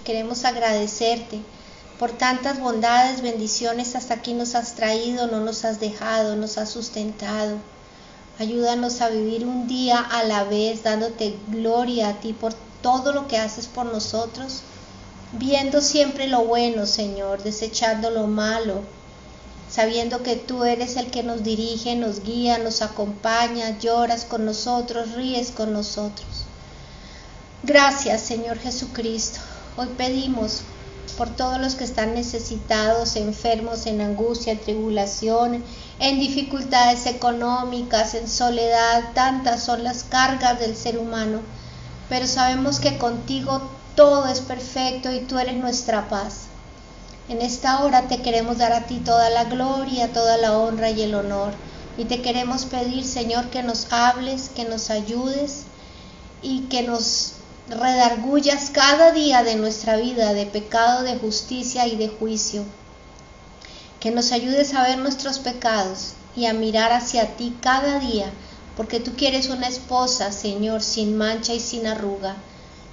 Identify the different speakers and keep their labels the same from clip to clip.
Speaker 1: Queremos agradecerte por tantas bondades, bendiciones. Hasta aquí nos has traído, no nos has dejado, nos has sustentado. Ayúdanos a vivir un día a la vez, dándote gloria a ti por todo lo que haces por nosotros, viendo siempre lo bueno, Señor, desechando lo malo, sabiendo que tú eres el que nos dirige, nos guía, nos acompaña, lloras con nosotros, ríes con nosotros. Gracias, Señor Jesucristo. Hoy pedimos por todos los que están necesitados, enfermos, en angustia, en tribulación, en dificultades económicas, en soledad. Tantas son las cargas del ser humano, pero sabemos que contigo todo es perfecto y tú eres nuestra paz. En esta hora te queremos dar a ti toda la gloria, toda la honra y el honor, y te queremos pedir, Señor, que nos hables, que nos ayudes y que nos redargullas cada día de nuestra vida de pecado, de justicia y de juicio. Que nos ayudes a ver nuestros pecados y a mirar hacia ti cada día, porque tú quieres una esposa, Señor, sin mancha y sin arruga.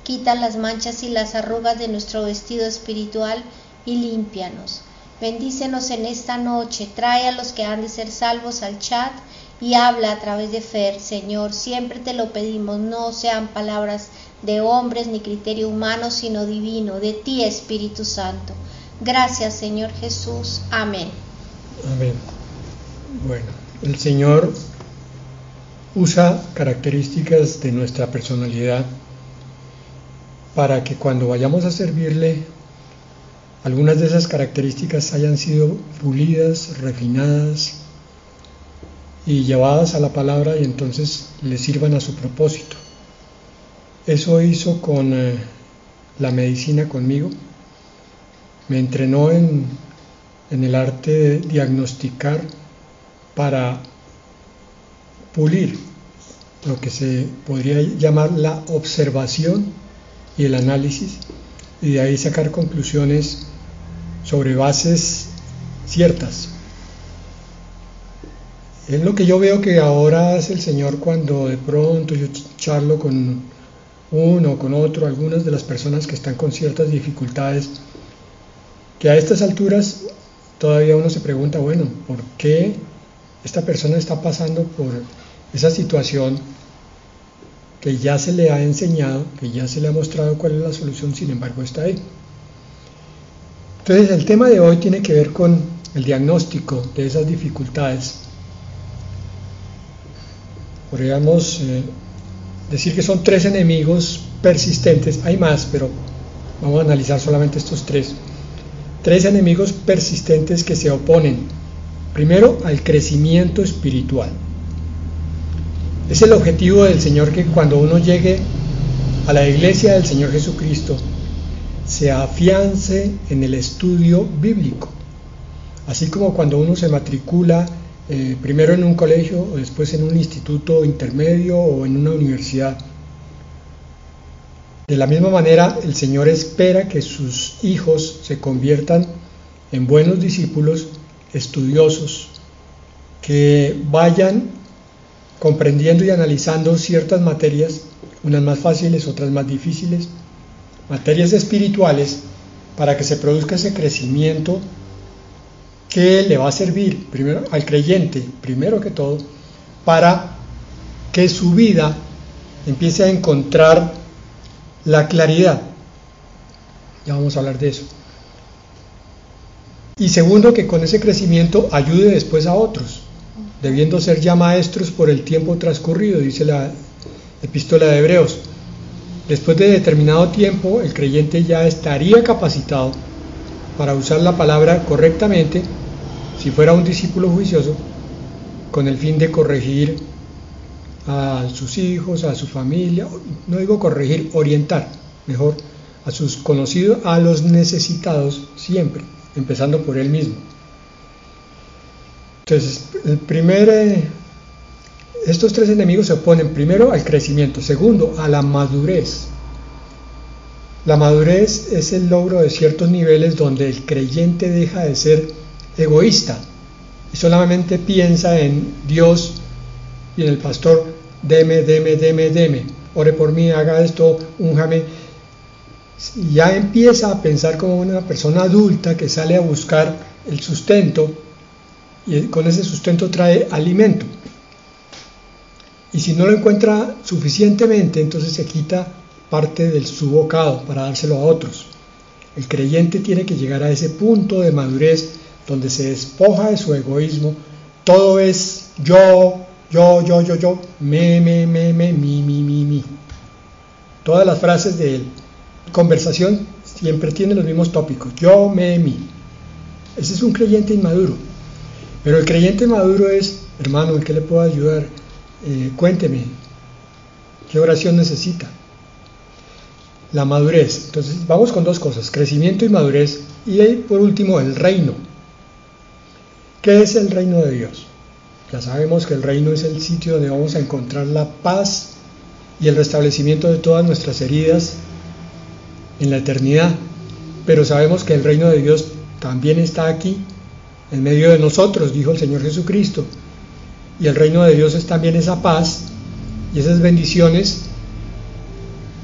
Speaker 1: Quita las manchas y las arrugas de nuestro vestido espiritual y límpianos. Bendícenos en esta noche, trae a los que han de ser salvos al chat y habla a través de Fer, Señor. Siempre te lo pedimos, no sean palabras de hombres ni criterio humano, sino divino, de ti, Espíritu Santo. Gracias, Señor Jesús. Amén.
Speaker 2: Amén. Bueno, el Señor usa características de nuestra personalidad para que cuando vayamos a servirle, algunas de esas características hayan sido pulidas, refinadas y llevadas a la palabra, y entonces le sirvan a su propósito. Eso hizo con la medicina conmigo. Me entrenó en el arte de diagnosticar para pulir lo que se podría llamar la observación y el análisis, y de ahí sacar conclusiones sobre bases ciertas. Es lo que yo veo que ahora hace el Señor cuando de pronto yo charlo con uno o con otro, algunas de las personas que están con ciertas dificultades, que a estas alturas todavía uno se pregunta, bueno, ¿por qué esta persona está pasando por esa situación que ya se le ha enseñado, que ya se le ha mostrado cuál es la solución, sin embargo está ahí? Entonces el tema de hoy tiene que ver con el diagnóstico de esas dificultades. Podríamos decir que son 3 enemigos persistentes. Hay más, pero vamos a analizar solamente estos 3. 3 enemigos persistentes que se oponen, primero, al crecimiento espiritual. Es el objetivo del Señor que cuando uno llegue a la iglesia del Señor Jesucristo, se afiance en el estudio bíblico. Así como cuando uno se matricula primero en un colegio o después en un instituto intermedio o en una universidad. De la misma manera, el Señor espera que sus hijos se conviertan en buenos discípulos estudiosos, que vayan comprendiendo y analizando ciertas materias, unas más fáciles, otras más difíciles, materias espirituales, para que se produzca ese crecimiento que le va a servir primero al creyente, primero que todo, para que su vida empiece a encontrar la claridad. Ya vamos a hablar de eso. Y segundo, que con ese crecimiento ayude después a otros, debiendo ser ya maestros por el tiempo transcurrido, dice la Epístola de Hebreos. Después de determinado tiempo, el creyente ya estaría capacitado para usar la palabra correctamente, si fuera un discípulo juicioso, con el fin de corregir a sus hijos, a su familia, no digo corregir, orientar, mejor, a sus conocidos, a los necesitados siempre, empezando por él mismo. Entonces, estos 3 enemigos se oponen primero al crecimiento, segundo a la madurez. La madurez es el logro de ciertos niveles donde el creyente deja de ser egoísta y solamente piensa en Dios y en el pastor. Deme, ore por mí, haga esto, únjame. y ya empieza a pensar como una persona adulta que sale a buscar el sustento, y con ese sustento trae alimento. Y si no lo encuentra suficientemente, entonces se quita parte de su bocado para dárselo a otros. El creyente tiene que llegar a ese punto de madurez donde se despoja de su egoísmo. Todo es yo, me, mi. Todas las frases de conversación siempre tienen los mismos tópicos: yo, me, mi. Ese es un creyente inmaduro. Pero el creyente maduro es: hermano, ¿en qué le puedo ayudar? Cuénteme, ¿qué oración necesita? La madurez. Entonces vamos con dos cosas: crecimiento y madurez. Y por último, el reino. ¿Qué es el reino de Dios? Ya sabemos que el reino es el sitio donde vamos a encontrar la paz y el restablecimiento de todas nuestras heridas en la eternidad. Pero sabemos que el reino de Dios también está aquí, en medio de nosotros, dijo el Señor Jesucristo. Y el reino de Dios es también esa paz y esas bendiciones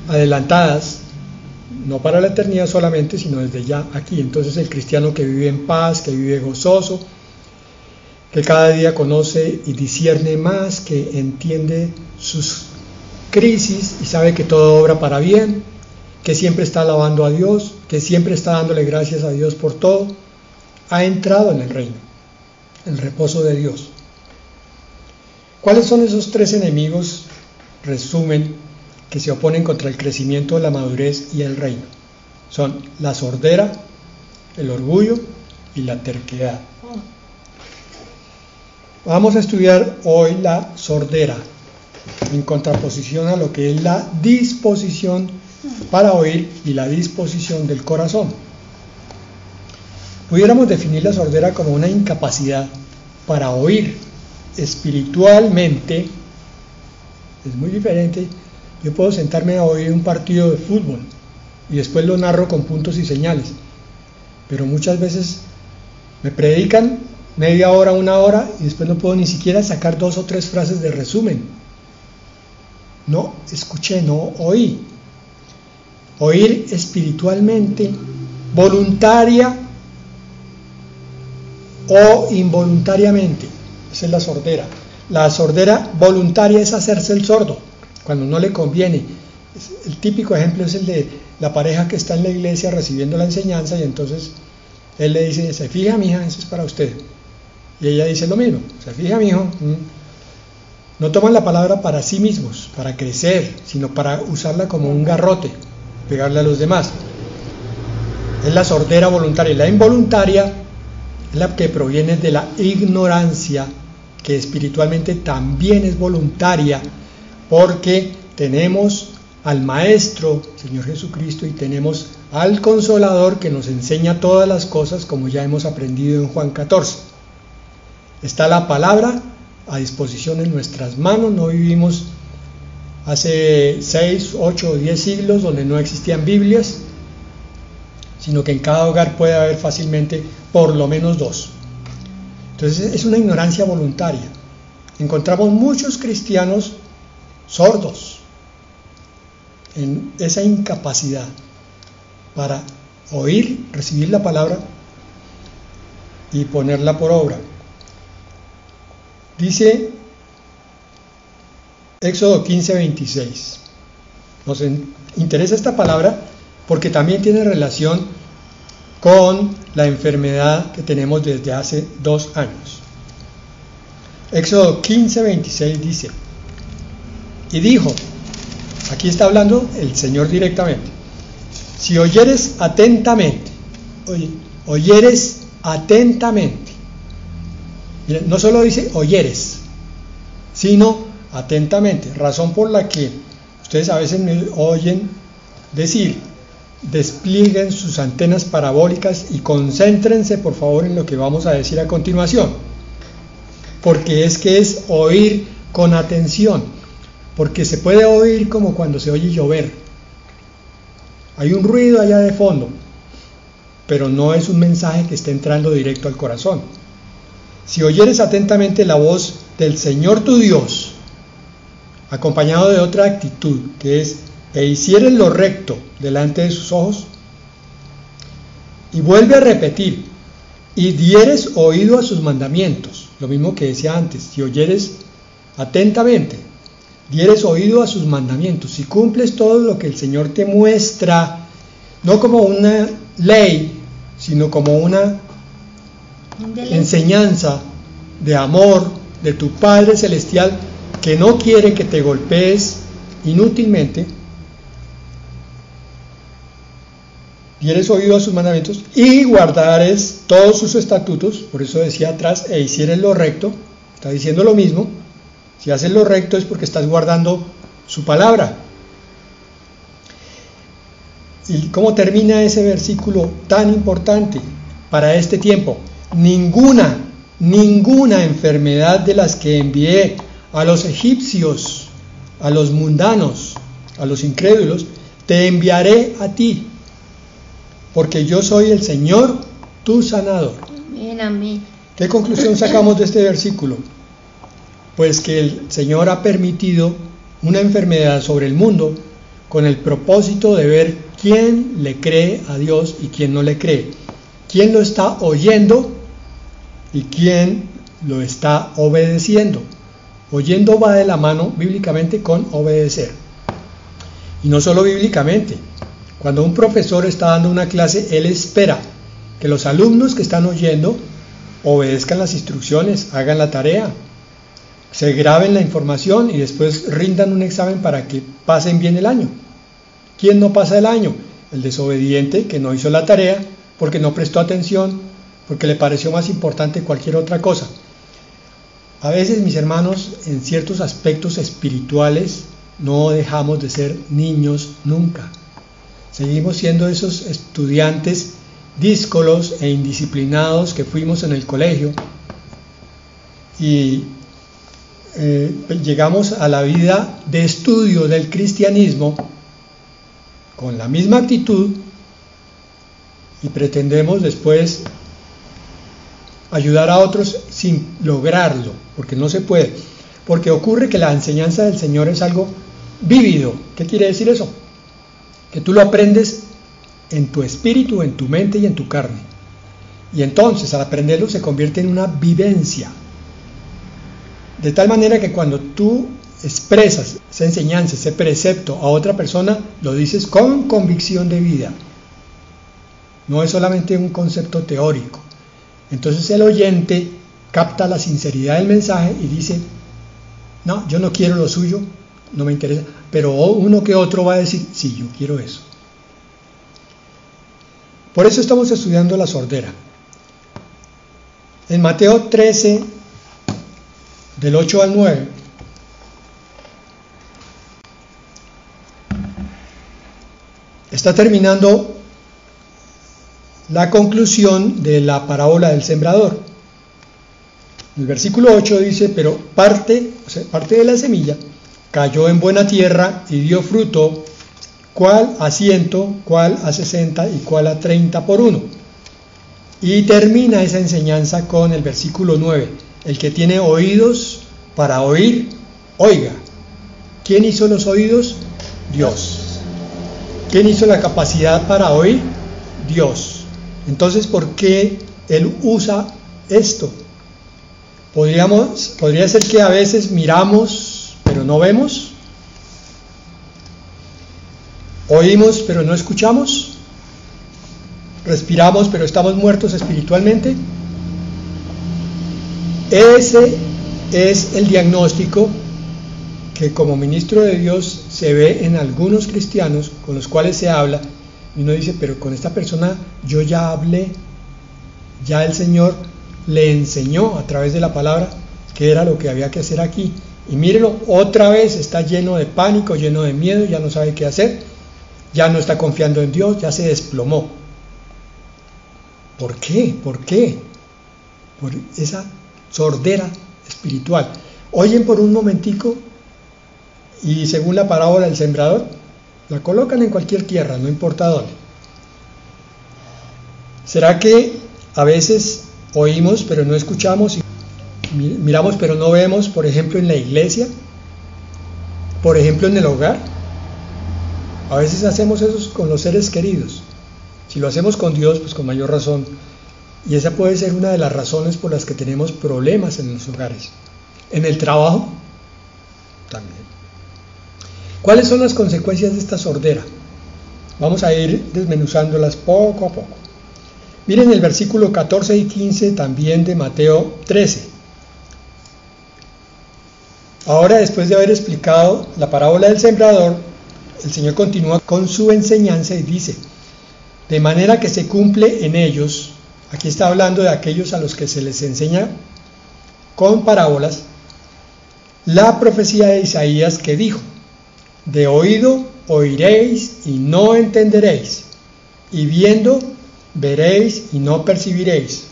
Speaker 2: adelantadas, no para la eternidad solamente, sino desde ya aquí. Entonces el cristiano que vive en paz, que vive gozoso, que cada día conoce y discierne más, que entiende sus crisis y sabe que todo obra para bien, que siempre está alabando a Dios, que siempre está dándole gracias a Dios por todo, ha entrado en el reino, el reposo de Dios. ¿Cuáles son esos tres enemigos, resumen, que se oponen contra el crecimiento, la madurez y el reino? Son la sordera, el orgullo y la terquedad. Vamos a estudiar hoy la sordera, en contraposición a lo que es la disposición para oír y la disposición del corazón. Pudiéramos definir la sordera como una incapacidad para oír espiritualmente. Es muy diferente. Yo puedo sentarme a oír un partido de fútbol y después lo narro con puntos y señales, pero muchas veces me predican media hora, una hora, y después no puedo ni siquiera sacar 2 o 3 frases de resumen. No escuché, no oí. Oír espiritualmente, voluntaria o involuntariamente. Esa es la sordera. La sordera voluntaria es hacerse el sordo cuando no le conviene. El típico ejemplo es el de la pareja que está en la iglesia recibiendo la enseñanza y entonces él le dice: se fija, mija, eso es para usted. Y ella dice lo mismo: se fija, mijo. No toman la palabra para sí mismos, para crecer, sino para usarla como un garrote, pegarle a los demás. Es la sordera voluntaria. La involuntaria es la que proviene de la ignorancia, que espiritualmente también es voluntaria, porque tenemos al Maestro, Señor Jesucristo, y tenemos al Consolador que nos enseña todas las cosas, como ya hemos aprendido en Juan 14. Está la palabra a disposición en nuestras manos. No vivimos hace 6, 8 o 10 siglos donde no existían Biblias, sino que en cada hogar puede haber fácilmente por lo menos 2. Entonces es una ignorancia voluntaria. Encontramos muchos cristianos sordos en esa incapacidad para oír, recibir la palabra y ponerla por obra. Dice Éxodo 15:26. Nos interesa esta palabra porque también tiene relación con la enfermedad que tenemos desde hace 2 años. Éxodo 15:26 dice: y dijo, aquí está hablando el Señor directamente: si oyeres atentamente, oyeres atentamente. Miren, no solo dice oyeres, sino atentamente, razón por la que ustedes a veces me oyen decir: desplieguen sus antenas parabólicas y concéntrense por favor en lo que vamos a decir a continuación, porque es oír con atención, porque se puede oír como cuando se oye llover. Hay un ruido allá de fondo, pero no es un mensaje que esté entrando directo al corazón. Si oyeres atentamente la voz del Señor tu Dios, acompañado de otra actitud, que es e hicieres lo recto delante de sus ojos, y vuelve a repetir, y dieres oído a sus mandamientos, lo mismo que decía antes, si oyeres atentamente, dieres oído a sus mandamientos, si cumples todo lo que el Señor te muestra, no como una ley, sino como una enseñanza de amor de tu Padre Celestial, que no quiere que te golpees inútilmente, dieres oído a sus mandamientos y guardares todos sus estatutos, por eso decía atrás, e hicieres lo recto, está diciendo lo mismo, si haces lo recto es porque estás guardando su palabra. ¿Y cómo termina ese versículo tan importante para este tiempo? Ninguna enfermedad de las que envié a los egipcios, a los mundanos, a los incrédulos, te enviaré a ti, porque yo soy el Señor, tu sanador.
Speaker 1: Amén, amén.
Speaker 2: ¿Qué conclusión sacamos de este versículo? Pues que el Señor ha permitido una enfermedad sobre el mundo con el propósito de ver quién le cree a Dios y quién no le cree, quién lo está oyendo y quién lo está obedeciendo. Oyendo va de la mano bíblicamente con obedecer. Y no solo bíblicamente. Cuando un profesor está dando una clase, él espera que los alumnos que están oyendo obedezcan las instrucciones, hagan la tarea, se graben la información y después rindan un examen para que pasen bien el año. ¿Quién no pasa el año? El desobediente que no hizo la tarea porque no prestó atención, porque le pareció más importante cualquier otra cosa. A veces, mis hermanos, en ciertos aspectos espirituales no dejamos de ser niños nunca. Seguimos siendo esos estudiantes díscolos e indisciplinados que fuimos en el colegio y llegamos a la vida de estudio del cristianismo con la misma actitud y pretendemos después ayudar a otros sin lograrlo, porque no se puede, porque ocurre que la enseñanza del Señor es algo vívido. ¿Qué quiere decir eso? Que tú lo aprendes en tu espíritu, en tu mente y en tu carne, y entonces al aprenderlo se convierte en una vivencia, de tal manera que cuando tú expresas esa enseñanza, ese precepto a otra persona, lo dices con convicción de vida, no es solamente un concepto teórico. Entonces el oyente capta la sinceridad del mensaje y dice, no, yo no quiero lo suyo, no me interesa, pero uno que otro va a decir, sí, yo quiero eso. Por eso estamos estudiando la sordera. En Mateo 13, del 8 al 9, está terminando la conclusión de la parábola del sembrador. El versículo 8 dice, pero parte de la semilla cayó en buena tierra y dio fruto, cuál a 100, cuál a 60 y cuál a 30 por uno. Y termina esa enseñanza con el versículo 9, el que tiene oídos para oír, oiga. ¿Quién hizo los oídos? Dios. ¿Quién hizo la capacidad para oír? Dios. Entonces, ¿por qué Él usa esto? Podría ser que a veces miramos, pero no vemos. Oímos, pero no escuchamos. Respiramos, pero estamos muertos espiritualmente. Ese es el diagnóstico que como ministro de Dios se ve en algunos cristianos con los cuales se habla. Y uno dice, pero con esta persona yo ya hablé, ya el Señor le enseñó a través de la palabra qué era lo que había que hacer aquí. Y mírelo, otra vez está lleno de pánico, lleno de miedo, ya no sabe qué hacer, ya no está confiando en Dios, ya se desplomó. ¿Por qué? ¿Por qué? Por esa sordera espiritual. Oyen por un momentico y según la parábola del sembrador, la colocan en cualquier tierra, no importa dónde. ¿Será que a veces oímos pero no escuchamos y miramos pero no vemos, por ejemplo en la iglesia, por ejemplo en el hogar? A veces hacemos eso con los seres queridos. Si lo hacemos con Dios, pues con mayor razón. Y esa puede ser una de las razones por las que tenemos problemas en los hogares. En el trabajo, también. ¿Cuáles son las consecuencias de esta sordera? Vamos a ir desmenuzándolas poco a poco. Miren el versículo 14 y 15 también de Mateo 13. Ahora, después de haber explicado la parábola del sembrador, el Señor continúa con su enseñanza y dice: de manera que se cumple en ellos, aquí está hablando de aquellos a los que se les enseña con parábolas, la profecía de Isaías que dijo: de oído oiréis y no entenderéis, y viendo veréis y no percibiréis.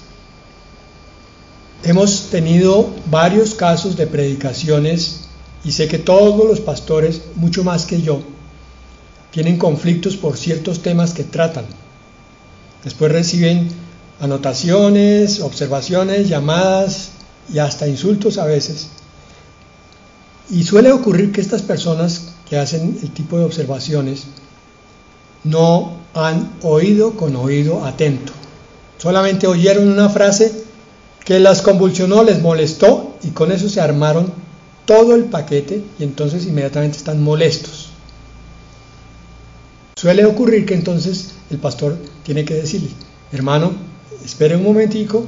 Speaker 2: Hemos tenido varios casos de predicaciones y sé que todos los pastores, mucho más que yo, tienen conflictos por ciertos temas que tratan. Después reciben anotaciones, observaciones, llamadas y hasta insultos a veces. Y suele ocurrir que estas personas que hacen el tipo de observaciones no han oído con oído atento. Solamente oyeron una frase que las convulsionó, les molestó, y con eso se armaron todo el paquete y entonces inmediatamente están molestos. Suele ocurrir que entonces el pastor tiene que decirle: hermano, espere un momentico,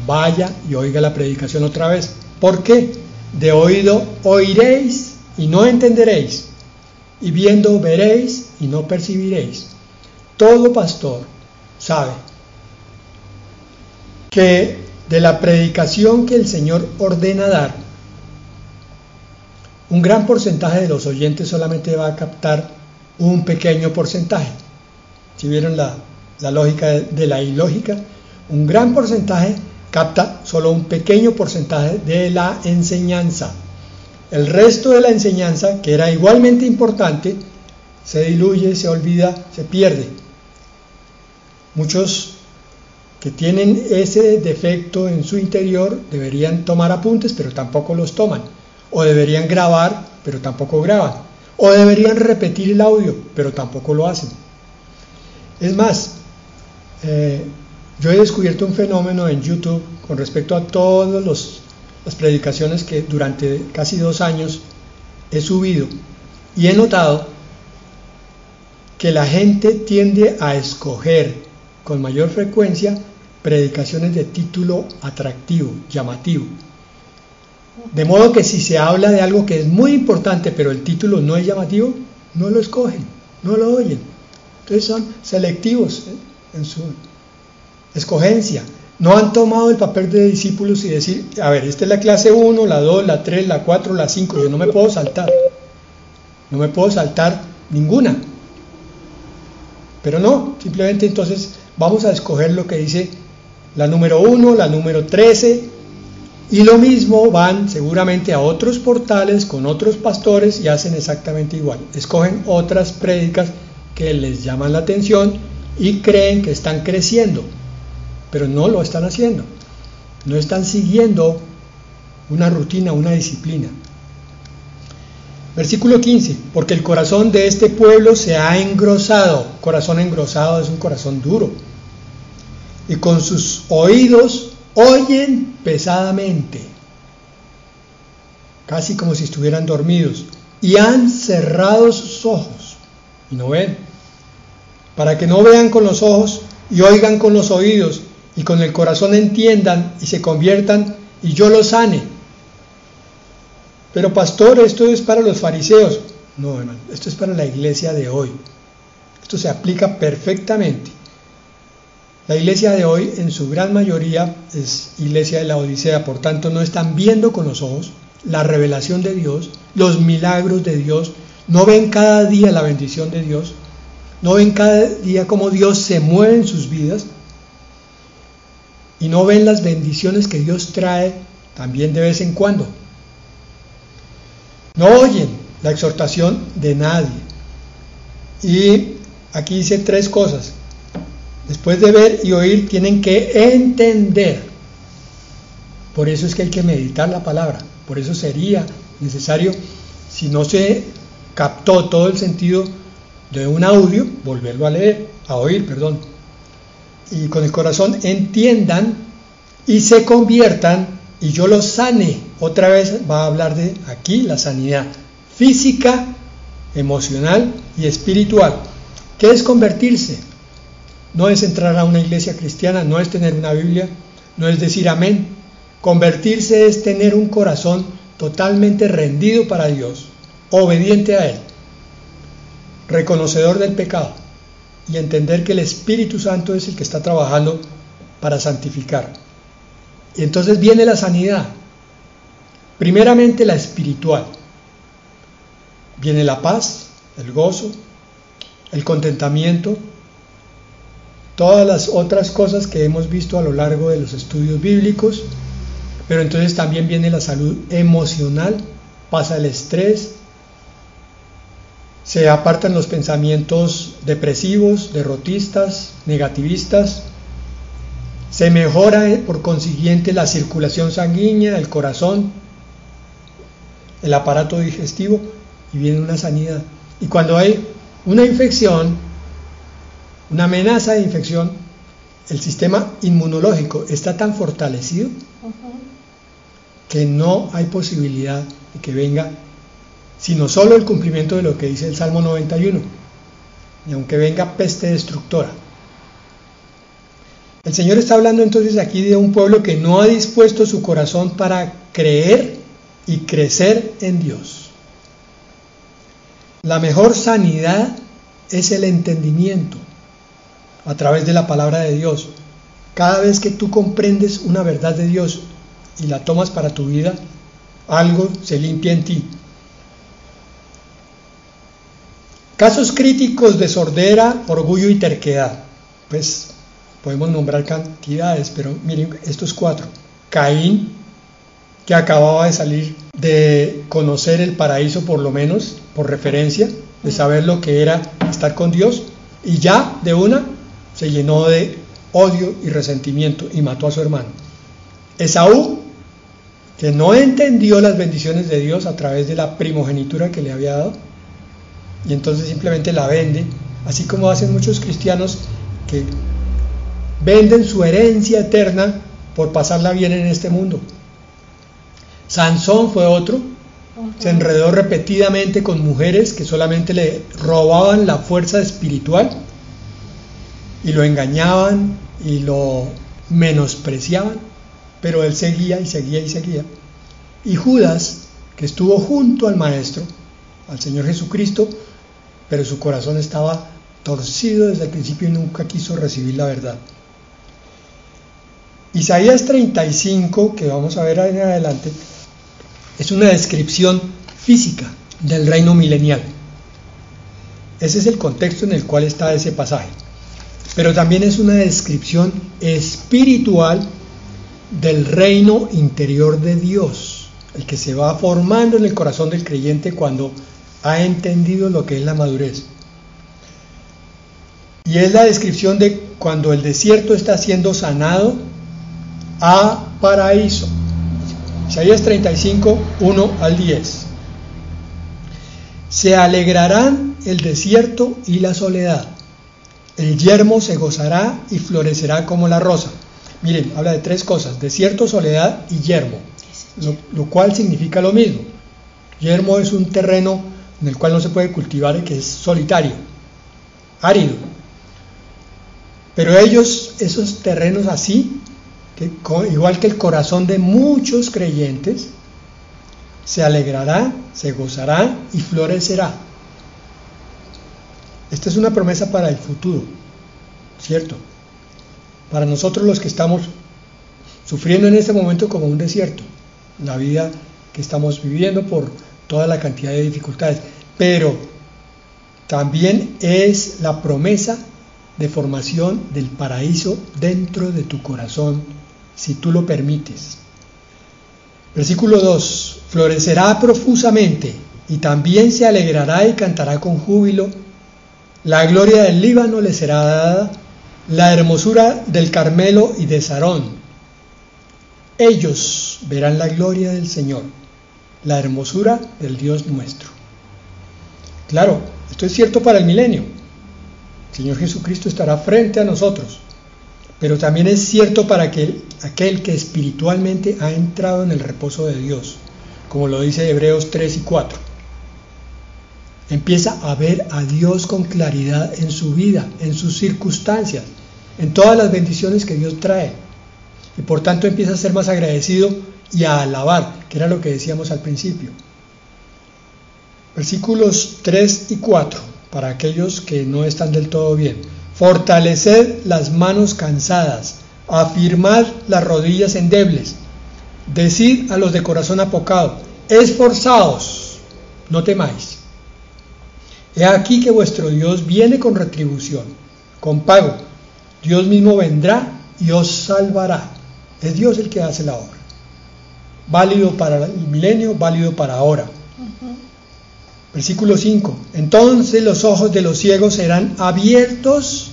Speaker 2: vaya y oiga la predicación otra vez. ¿Por qué? De oído oiréis y no entenderéis, y viendo veréis y no percibiréis. Todo pastor sabe que de la predicación que el Señor ordena dar, un gran porcentaje de los oyentes solamente va a captar un pequeño porcentaje. Si vieron la lógica de la ilógica, un gran porcentaje capta solo un pequeño porcentaje de la enseñanza. El resto de la enseñanza, que era igualmente importante, se diluye, se olvida, se pierde. Muchos que tienen ese defecto en su interior deberían tomar apuntes, pero tampoco los toman. O deberían grabar, pero tampoco graban. O deberían repetir el audio, pero tampoco lo hacen. Es más, yo he descubierto un fenómeno en YouTube con respecto a todas las predicaciones que durante casi 2 años he subido, y he notado que la gente tiende a escoger con mayor frecuencia predicaciones de título atractivo, llamativo. De modo que si se habla de algo que es muy importante, pero el título no es llamativo, no lo escogen, no lo oyen. Entonces son selectivos en su escogencia. No han tomado el papel de discípulos y decir: a ver, esta es la clase 1, la 2, la 3, la 4, la 5, yo no me puedo saltar. No me puedo saltar ninguna. Pero no, simplemente entonces vamos a escoger lo que dice la número 1, la número 13, y lo mismo van seguramente a otros portales con otros pastores y hacen exactamente igual. Escogen otras prédicas que les llaman la atención y creen que están creciendo, pero no lo están haciendo. No están siguiendo una rutina, una disciplina. Versículo 15: porque el corazón de este pueblo se ha engrosado. Corazón engrosado es un corazón duro. Y con sus oídos oyen pesadamente, casi como si estuvieran dormidos, y han cerrado sus ojos y no ven, para que no vean con los ojos y oigan con los oídos y con el corazón entiendan y se conviertan y yo los sane. Pero pastor, esto es para los fariseos. No, hermano, esto es para la iglesia de hoy. Esto se aplica perfectamente. La iglesia de hoy en su gran mayoría es iglesia de la Odisea, por tanto no están viendo con los ojos la revelación de Dios, los milagros de Dios, no ven cada día la bendición de Dios, no ven cada día cómo Dios se mueve en sus vidas y no ven las bendiciones que Dios trae también de vez en cuando. No oyen la exhortación de nadie. Y aquí dice 3 cosas. Después de ver y oír, tienen que entender. Por eso es que hay que meditar la palabra. Por eso sería necesario, si no se captó todo el sentido de un audio, volverlo a oír, y con el corazón entiendan y se conviertan y yo los sane. Otra vez va a hablar de aquí la sanidad física, emocional y espiritual. ¿Qué es convertirse? No es entrar a una iglesia cristiana, no es tener una Biblia, no es decir amén. Convertirse es tener un corazón totalmente rendido para Dios, obediente a Él, reconocedor del pecado y entender que el Espíritu Santo es el que está trabajando para santificar. Y entonces viene la sanidad, primeramente la espiritual. Viene la paz, el gozo, el contentamiento, todas las otras cosas que hemos visto a lo largo de los estudios bíblicos, pero entonces también viene la salud emocional, pasa el estrés, se apartan los pensamientos depresivos, derrotistas, negativistas, se mejora por consiguiente la circulación sanguínea, el corazón, el aparato digestivo y viene una sanidad. Y cuando hay una infección, una amenaza de infección, el sistema inmunológico está tan fortalecido que no hay posibilidad de que venga sino solo el cumplimiento de lo que dice el Salmo 91, y aunque venga peste destructora. El Señor está hablando entonces aquí de un pueblo que no ha dispuesto su corazón para creer y crecer en Dios. La mejor sanidad es el entendimiento a través de la palabra de Dios. Cada vez que tú comprendes una verdad de Dios y la tomas para tu vida, algo se limpia en ti. Casos críticos de sordera, orgullo y terquedad. Pues podemos nombrar cantidades, pero miren estos 4. Caín, que acababa de salir de conocer el paraíso, por lo menos, por referencia, de saber lo que era estar con Dios, y ya de una se llenó de odio y resentimiento y mató a su hermano. Esaú, que no entendió las bendiciones de Dios a través de la primogenitura que le había dado, y entonces simplemente la vende, así como hacen muchos cristianos que venden su herencia eterna por pasarla bien en este mundo. Sansón fue otro, se enredó repetidamente con mujeres que solamente le robaban la fuerza espiritual y lo engañaban y lo menospreciaban, pero él seguía y seguía y seguía. Y Judas, que estuvo junto al Maestro, al Señor Jesucristo, pero su corazón estaba torcido desde el principio y nunca quiso recibir la verdad. Isaías 35, que vamos a ver en adelante, es una descripción física del reino milenial. Ese es el contexto en el cual está ese pasaje. Pero también es una descripción espiritual del reino interior de Dios, el que se va formando en el corazón del creyente cuando ha entendido lo que es la madurez. Y es la descripción de cuando el desierto está siendo sanado a paraíso. Isaías 35, 1 al 10. Se alegrarán el desierto y la soledad. El yermo se gozará y florecerá como la rosa. Miren, habla de 3 cosas: desierto, soledad y yermo, lo cual significa lo mismo. Yermo es un terreno en el cual no se puede cultivar y que es solitario, árido. Pero esos terrenos así, que igual que el corazón de muchos creyentes, se alegrará, se gozará y florecerá. Esta es una promesa para el futuro, ¿cierto? Para nosotros los que estamos sufriendo en este momento como un desierto, la vida que estamos viviendo por toda la cantidad de dificultades, pero también es la promesa de formación del paraíso dentro de tu corazón, si tú lo permites. Versículo 2: florecerá profusamente y también se alegrará y cantará con júbilo. La gloria del Líbano le será dada, la hermosura del Carmelo y de Sarón. Ellos verán la gloria del Señor, la hermosura del Dios nuestro. Claro, Esto es cierto para el milenio. El Señor Jesucristo estará frente a nosotros, pero también es cierto para aquel que espiritualmente ha entrado en el reposo de Dios, como lo dice Hebreos 3 y 4. Empieza a ver a Dios con claridad en su vida, en sus circunstancias, en todas las bendiciones que Dios trae. Y por tanto empieza a ser más agradecido y a alabar, que era lo que decíamos al principio. Versículos 3 y 4, para aquellos que no están del todo bien. Fortaleced las manos cansadas, afirmad las rodillas endebles, decid a los de corazón apocado, esforzaos, no temáis. He aquí que vuestro Dios viene con retribución, con pago. Dios mismo vendrá y os salvará. Es Dios el que hace la obra. Válido para el milenio, válido para ahora. Versículo 5. Entonces los ojos de los ciegos serán abiertos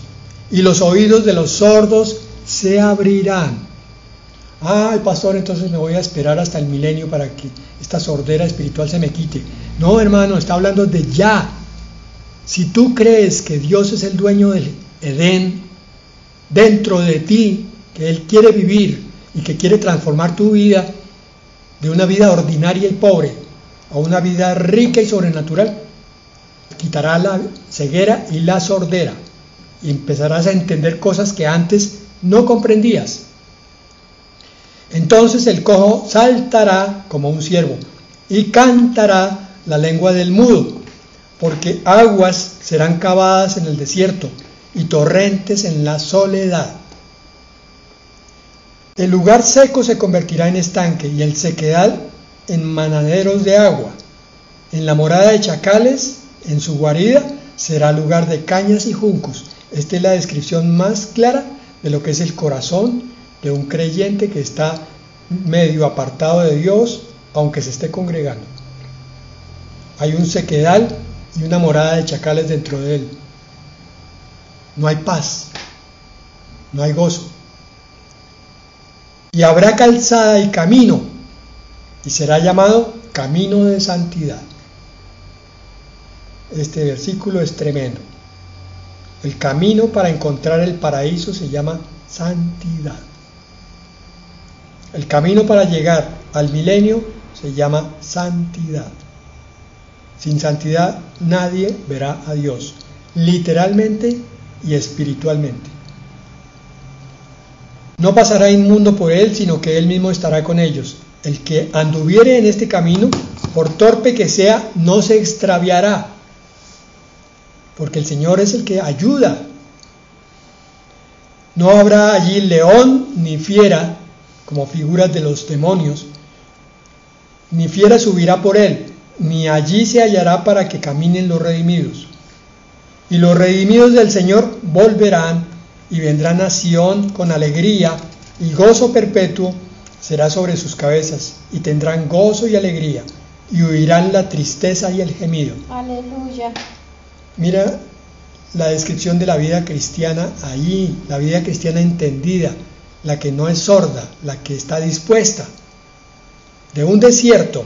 Speaker 2: y los oídos de los sordos se abrirán. Ay, pastor, entonces me voy a esperar hasta el milenio para que esta sordera espiritual se me quite. No, hermano, está hablando de ya. Si tú crees que Dios es el dueño del Edén dentro de ti, que Él quiere vivir y que quiere transformar tu vida de una vida ordinaria y pobre a una vida rica y sobrenatural, quitará la ceguera y la sordera y empezarás a entender cosas que antes no comprendías. Entonces el cojo saltará como un ciervo y cantará la lengua del mudo, porque aguas serán cavadas en el desierto y torrentes en la soledad. El lugar seco se convertirá en estanque y el sequedal en manaderos de agua. En la morada de chacales, en su guarida, será lugar de cañas y juncos. Esta es la descripción más clara de lo que es el corazón de un creyente que está medio apartado de Dios, aunque se esté congregando. Hay un sequedal y una morada de chacales dentro de él. No hay paz, no hay gozo. Y habrá calzada y camino, y será llamado camino de santidad. Este versículo es tremendo. El camino para encontrar el paraíso se llama santidad. El camino para llegar al milenio se llama santidad. Sin santidad nadie verá a Dios, literalmente y espiritualmente. No pasará inmundo por él, sino que él mismo estará con ellos. El que anduviere en este camino, por torpe que sea, no se extraviará, porque el Señor es el que ayuda. No habrá allí león ni fiera, como figuras de los demonios, ni fiera subirá por él, ni allí se hallará para que caminen los redimidos. Y los redimidos del Señor volverán y vendrán a Sión con alegría, y gozo perpetuo será sobre sus cabezas, y tendrán gozo y alegría, y huirán la tristeza y el gemido.
Speaker 1: Aleluya.
Speaker 2: Mira la descripción de la vida cristiana ahí, la vida cristiana entendida, la que no es sorda, la que está dispuesta. De un desierto,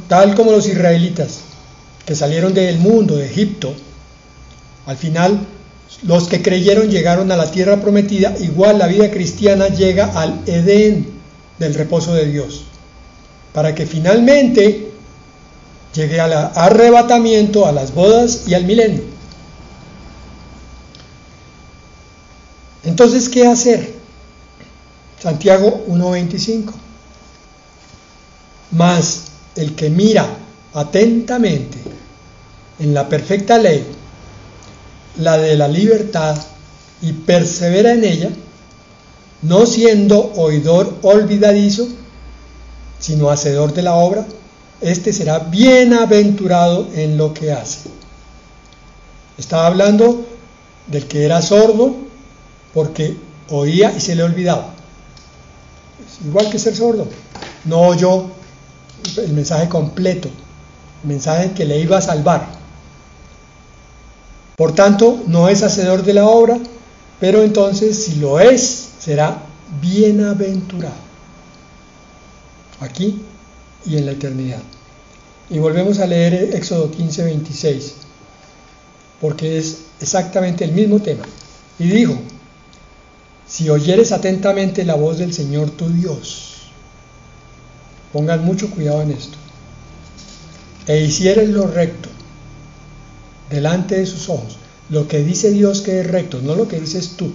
Speaker 2: tal como los israelitas que salieron del mundo, de Egipto, al final los que creyeron llegaron a la tierra prometida. Igual la vida cristiana llega al Edén del reposo de Dios, para que finalmente llegue al arrebatamiento, a las bodas y al milenio. Entonces, ¿qué hacer? Santiago 1:25. Mas el que mira atentamente en la perfecta ley, la de la libertad, y persevera en ella, no siendo oidor olvidadizo, sino hacedor de la obra, este será bienaventurado en lo que hace. Estaba hablando del que era sordo porque oía y se le olvidaba. Es igual que ser sordo. No oyó el mensaje completo, el mensaje que le iba a salvar. Por tanto, no es hacedor de la obra, pero entonces, si lo es, será bienaventurado, aquí y en la eternidad. Y volvemos a leer Éxodo 15:26. porque es exactamente el mismo tema. Y dijo: si oyeres atentamente la voz del Señor tu Dios, pongan mucho cuidado en esto, e hicieres lo recto delante de sus ojos, lo que dice Dios que es recto, no lo que dices tú,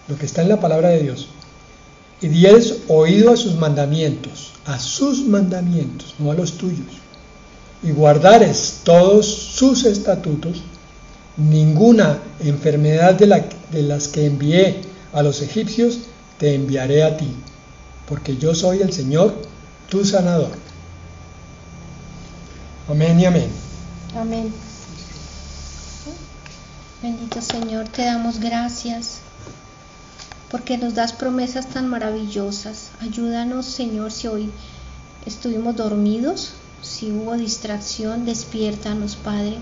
Speaker 2: lo que está en la palabra de Dios, y dieres oído a sus mandamientos, no a los tuyos, y guardares todos sus estatutos, ninguna enfermedad de las que envié a los egipcios te enviaré a ti, porque yo soy el Señor, tu sanador. Amén y amén.
Speaker 1: Amén. Bendito Señor, te damos gracias porque nos das promesas tan maravillosas. Ayúdanos, Señor, si hoy estuvimos dormidos, si hubo distracción, despiértanos, Padre,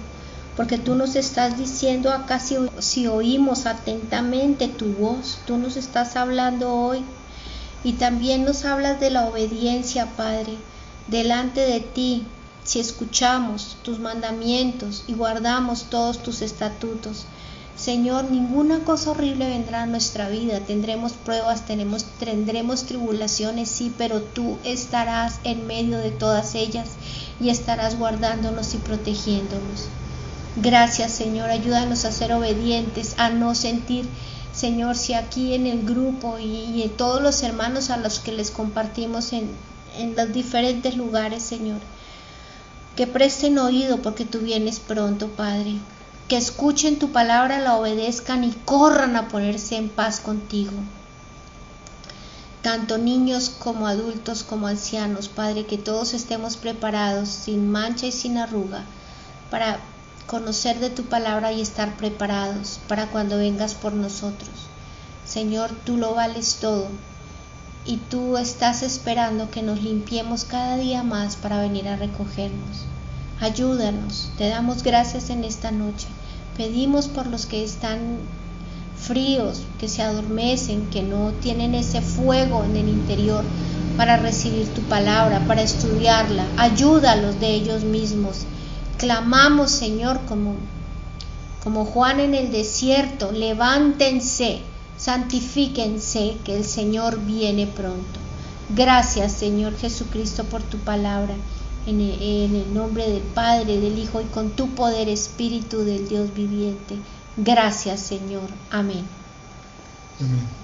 Speaker 1: porque tú nos estás diciendo acá, si oímos atentamente tu voz, tú nos estás hablando hoy, y también nos hablas de la obediencia, Padre, delante de ti. Si escuchamos tus mandamientos y guardamos todos tus estatutos, Señor, ninguna cosa horrible vendrá a nuestra vida. Tendremos pruebas, tendremos tribulaciones, sí, pero tú estarás en medio de todas ellas y estarás guardándonos y protegiéndonos. Gracias, Señor, ayúdanos a ser obedientes, a no sentir, Señor, si aquí en el grupo y en todos los hermanos a los que les compartimos en los diferentes lugares, Señor, que presten oído porque tú vienes pronto, Padre, que escuchen tu palabra, la obedezcan y corran a ponerse en paz contigo. Tanto niños como adultos como ancianos, Padre, que todos estemos preparados, sin mancha y sin arruga, para conocer de tu palabra y estar preparados para cuando vengas por nosotros. Señor, tú lo vales todo y tú estás esperando que nos limpiemos cada día más para venir a recogernos. Ayúdanos, te damos gracias en esta noche. Pedimos por los que están fríos, que se adormecen, que no tienen ese fuego en el interior para recibir tu palabra, para estudiarla. Ayúdalos de ellos mismos. Clamamos, Señor, como Juan en el desierto: levántense, santifíquense, que el Señor viene pronto. Gracias, Señor Jesucristo, por tu palabra. En el nombre del Padre, del Hijo y con tu poder, Espíritu del Dios viviente. Gracias, Señor. Amén.
Speaker 2: Amén.